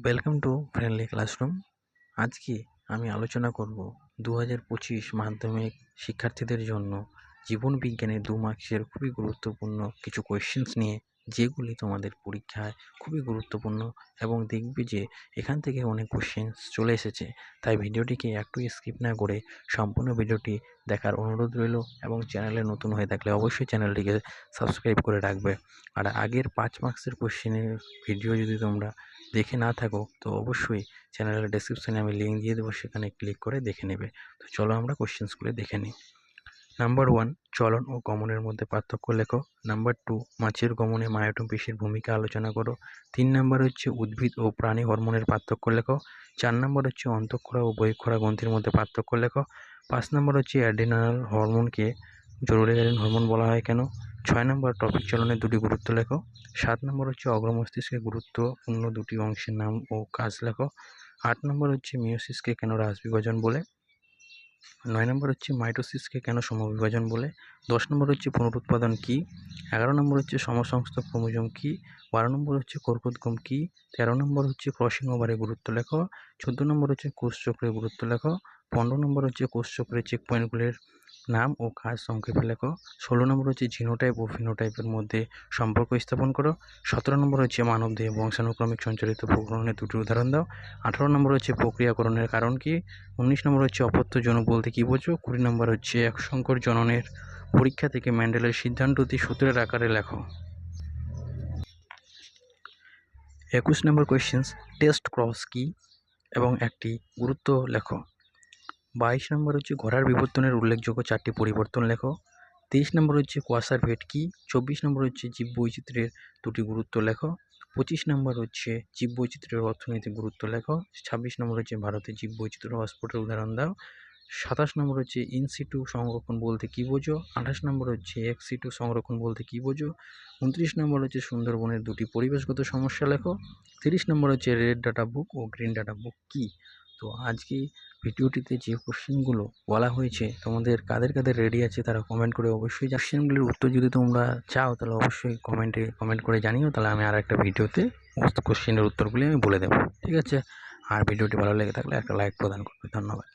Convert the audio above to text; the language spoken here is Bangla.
Welcome to friendly classroom. আজকে আমি আলোচনা করব 2025 মাধ্যমিক শিক্ষার্থীদের জন্য জীবন বিজ্ঞানের 2 মার্কসের খুবই গুরুত্বপূর্ণ কিছু কোয়েশ্চেন্স নিয়ে, যেগুলি তোমাদের পরীক্ষায় খুবই গুরুত্বপূর্ণ এবং দেখবে যে এখান থেকে অনেক কোয়েশ্চেন্স চলে এসেছে। তাই ভিডিওটিকে একটু স্কিপ না করে সম্পূর্ণ ভিডিওটি দেখার অনুরোধ রইল এবং চ্যানেলে নতুন হয়ে থাকলে অবশ্যই চ্যানেলটিকে সাবস্ক্রাইব করে রাখবে। আর আগের 5 মার্কসের কোয়েশ্চেনের ভিডিও যদি তোমরা দেখে না থাকো তো অবশ্যই চ্যানেলের ডেসক্রিপশনে আমি লিঙ্ক দিয়ে দেবো, সেখানে ক্লিক করে দেখে নেবে। তো চলো আমরা কোশ্চেন্সগুলো দেখে নিই। নাম্বার 1, চলন ও গমনের মধ্যে পার্থক্য লেখো। নাম্বার 2, মাছের গমনে মায়োটম পেশির ভূমিকা আলোচনা করো। 3 নাম্বার হচ্ছে উদ্ভিদ ও প্রাণী হরমোনের পার্থক্য লেখো। 4 নাম্বার হচ্ছে অন্তঃক্ষরা ও বহিঃক্ষরা গ্রন্থির মধ্যে পার্থক্য লেখো। 5 নাম্বার হচ্ছে অ্যাড্রিনাল হরমোনকে জরুরিকালীন হরমোন বলা হয় কেন। 6 নম্বর টপিক চলনের দুটি গুরুত্ব লেখো। 7 নম্বর হচ্ছে অগ্রমস্তিষ্কের গুরুত্বপূর্ণ দুটি অংশের নাম ও কাজ লেখো। 8 নম্বর হচ্ছে মিওসিসকে কেন রাস বিভাজন বলে। 9 নম্বর হচ্ছে মাইটোসিসকে কেন সমবিভাজন বলে। 10 নম্বর হচ্ছে পুনরুৎপাদন কী। 11 নম্বর হচ্ছে সমসংস্থ ক্রোমোজোম কী। 12 নম্বর হচ্ছে কর্কোদ্গম কী। 13 নম্বর হচ্ছে ক্রসিং ওভারের গুরুত্ব লেখো। 14 নম্বর হচ্ছে কোষচক্রের গুরুত্ব লেখো। 15 নম্বর হচ্ছে কোষচক্রের চেক পয়েন্টগুলির নাম ও কাজ সংক্ষেপে লেখো। 16 নম্বর হচ্ছে জিনোটাইপ ও ফিনোটাইপের মধ্যে সম্পর্ক স্থাপন করো। 17 নম্বর হচ্ছে মানবদেহে বংশানুক্রমিক সঞ্চালিত প্রকরণের দুটি উদাহরণ দাও। 18 নম্বর হচ্ছে প্রক্রিয়াকরণের কারণ কি। 19 নম্বর হচ্ছে অপত্য যৌন বলতে কী বোঝো। 20 নম্বর হচ্ছে একসংকর জননের পরীক্ষা থেকে ম্যান্ডেলের সিদ্ধান্তটি সূত্রের আকারে লেখো। 21 নম্বর কোয়েশ্চেন্স, টেস্ট ক্রস কি এবং একটি গুরুত্ব লেখো। 22 নম্বর হচ্ছে ঘোড়ার বিবর্তনের উল্লেখযোগ্য 4টি পরিবর্তন লেখো। 23 নম্বর হচ্ছে কুয়াশার ভেদ কি। 24 নম্বর হচ্ছে জীববৈচিত্র্যের দুটি গুরুত্ব লেখো। 25 নম্বর হচ্ছে জীববৈচিত্র্যের অর্থনৈতিক গুরুত্ব লেখো। 26 নম্বর হচ্ছে ভারতের জীববৈচিত্র্য হটস্পটের উদাহরণ দাও। 27 নম্বর হচ্ছে ইনসিটু সংরক্ষণ বলতে কী বোঝো। 28 নম্বর হচ্ছে এক্সিটু সংরক্ষণ বলতে কী বোঝো। 29 নম্বর হচ্ছে সুন্দরবনের দুটি পরিবেশগত সমস্যা লেখো। 30 নম্বর হচ্ছে রেড ডাটা বুক ও গ্রিন ডাটা বুক কী। তো আজকে ভিডিওটিতে যে কোশ্চেনগুলো বলা হয়েছে, তোমাদের কাদের কাদের রেডি আছে তারা কমেন্ট করে অবশ্যই কোশ্চেনগুলির উত্তর যদি তোমরা চাও তাহলে অবশ্যই কমেন্ট করে জানিও, তাহলে আমি আর একটা ভিডিওতে সমস্ত কোশ্চেনের উত্তরগুলি আমি বলে দেবো। ঠিক আছে, আর ভিডিওটি ভালো লেগে থাকলে একটা লাইক প্রদান করবে। ধন্যবাদ।